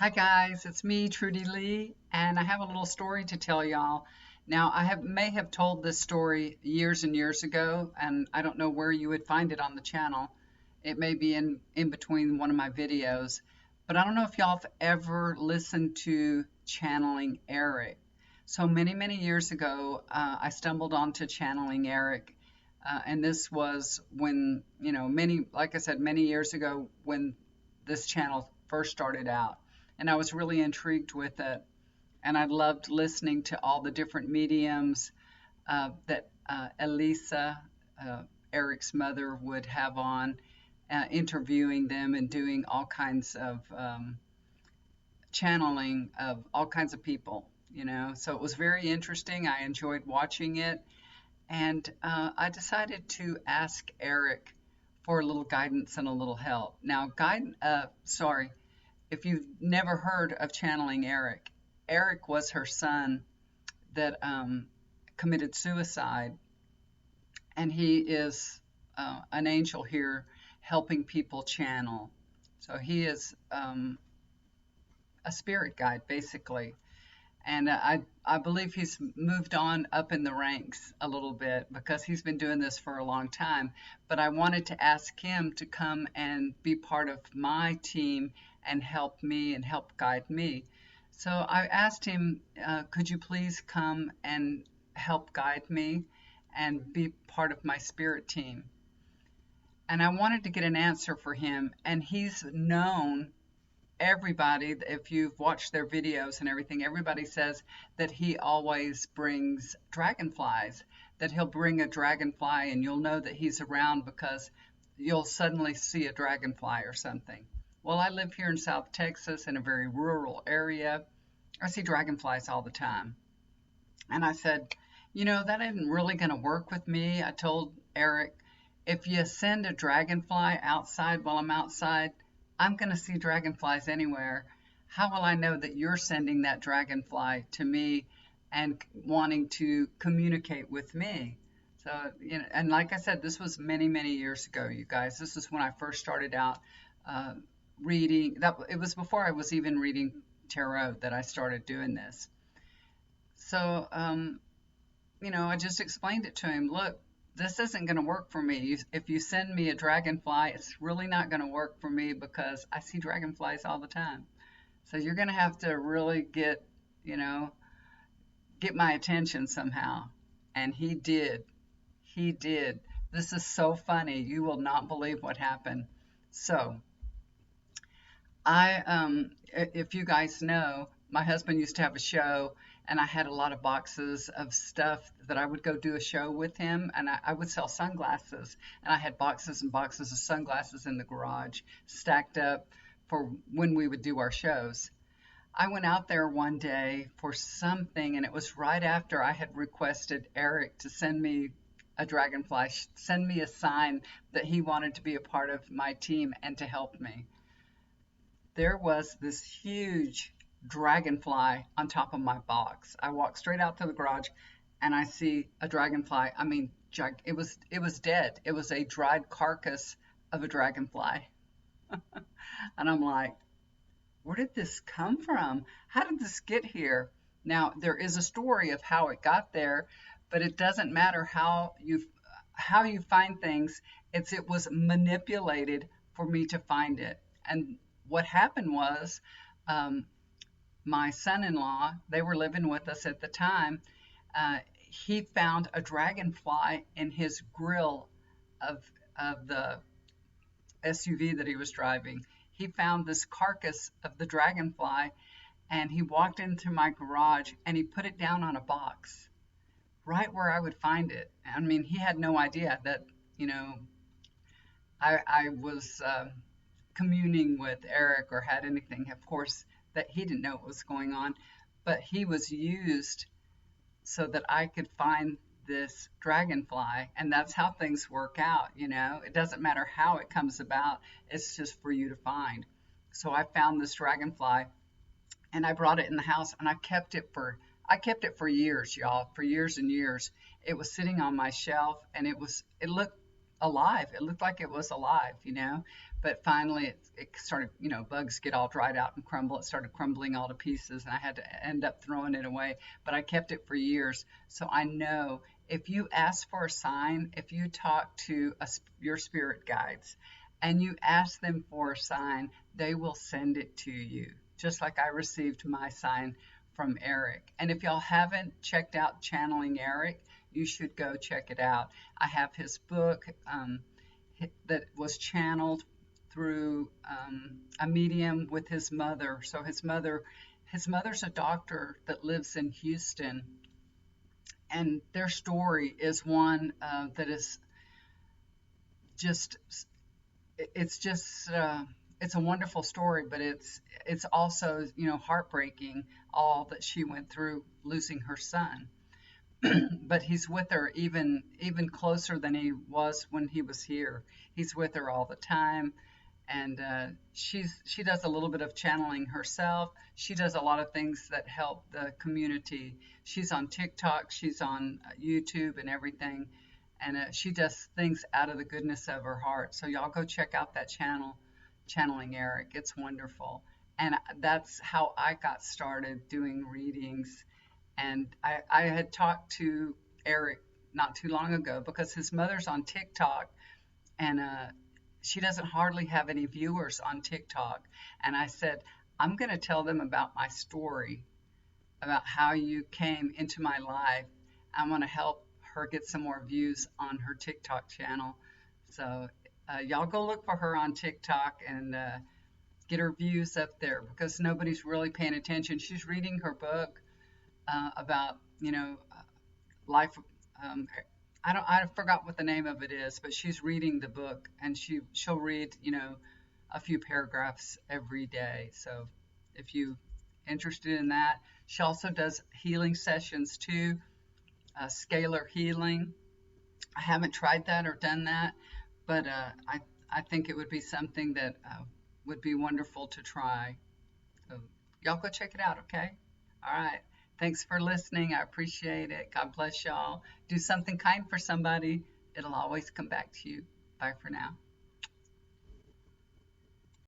Hi guys, it's me, Trudy Lee, and I have a little story to tell y'all. Now, may have told this story years and years ago, and I don't know where you would find it on the channel. It may be in between one of my videos, but I don't know if y'all have ever listened to Channeling Eric. So many years ago, I stumbled onto Channeling Eric, and this was when, like I said, many years ago when this channel first started out, and I was really intrigued with it. And I loved listening to all the different mediums that Elisa, Eric's mother, would have on, interviewing them and doing all kinds of channeling of all kinds of people. So it was very interesting. I enjoyed watching it. And I decided to ask Eric for a little guidance and a little help. Now, sorry, if you've never heard of Channeling Eric, Eric was her son that committed suicide, and he is an angel here helping people channel. So he is a spirit guide, basically. And I believe he's moved on up in the ranks a little bit because he's been doing this for a long time. But I wanted to ask him to come and be part of my team and help me and help guide me. So I asked him, could you please come and help guide me and be part of my spirit team? And I wanted to get an answer for him. And he's known everybody, if you've watched their videos and everything, everybody says that he always brings dragonflies, that he'll bring a dragonfly and you'll know that he's around because you'll suddenly see a dragonfly or something. Well, I live here in South Texas in a very rural area. I see dragonflies all the time. And I said, that isn't really going to work with me. I told Eric, if you send a dragonfly outside while I'm outside, I'm going to see dragonflies anywhere. How will I know that you're sending that dragonfly to me and wanting to communicate with me? So, and like I said, this was many years ago, you guys. This is when I first started out reading. It was before I was even reading tarot that I started doing this. So, I just explained it to him. Look, this isn't going to work for me. If you send me a dragonfly, it's really not going to work for me because I see dragonflies all the time. So you're going to have to really get my attention somehow. And he did. He did. This is so funny. You will not believe what happened. So if you guys know, my husband used to have a show, and I had a lot of boxes of stuff that I would go do a show with him, and I would sell sunglasses, and I had boxes and boxes of sunglasses in the garage stacked up for when we would do our shows. I went out there one day for something, and it was right after I had requested Eric to send me a dragonfly, send me a sign that he wanted to be a part of my team and to help me. There was this huge dragonfly on top of my box. I walked straight out to the garage and I see a dragonfly. I mean, it was dead. It was a dried carcass of a dragonfly. And I'm like, where did this come from? How did this get here? Now, there is a story of how it got there, but it doesn't matter how you find things. It was manipulated for me to find it. And what happened was, my son-in-law, they were living with us at the time, he found a dragonfly in his grill of the SUV that he was driving. He found this carcass of the dragonfly, and he walked into my garage and he put it down on a box right where I would find it. I mean, he had no idea that I was communing with Eric or had anything, of course, that he didn't know what was going on, but he was used so that I could find this dragonfly, and that's how things work out. It doesn't matter how it comes about, it's just for you to find. So I found this dragonfly and I brought it in the house, and I kept it for years, y'all, for years and years. It was sitting on my shelf, and it looked alive. It looked like it was alive, but finally it started, bugs get all dried out and crumble. It started crumbling all to pieces, and I had to end up throwing it away. But I kept it for years. So I know if you ask for a sign, if you talk to your spirit guides and you ask them for a sign, they will send it to you, just like I received my sign from Eric. And if y'all haven't checked out Channeling Eric, you should go check it out. I have his book that was channeled through a medium with his mother. So his mother's a doctor that lives in Houston, and their story is one that is just it's just it's a wonderful story, but it's also heartbreaking, all that she went through losing her son. But he's with her even closer than he was when he was here. He's with her all the time, and she does a little bit of channeling herself. She does a lot of things that help the community. She's on TikTok, she's on YouTube and everything, and she does things out of the goodness of her heart. So y'all go check out that channel, Channeling Eric. It's wonderful, and that's how I got started doing readings. And I had talked to Eric not too long ago because his mother's on TikTok, and she doesn't hardly have any viewers on TikTok. And I said, I'm going to tell them about my story, about how you came into my life. I want to help her get some more views on her TikTok channel. So y'all go look for her on TikTok and get her views up there, because nobody's really paying attention. She's reading her book about life. Um, I forgot what the name of it is, but she's reading the book, and she'll read a few paragraphs every day. So if you interested in that, she also does healing sessions too, scalar healing. I haven't tried that or done that, but I think it would be something that would be wonderful to try. So y'all go check it out, okay? All right. Thanks for listening. I appreciate it. God bless y'all. Do something kind for somebody. It'll always come back to you. Bye for now.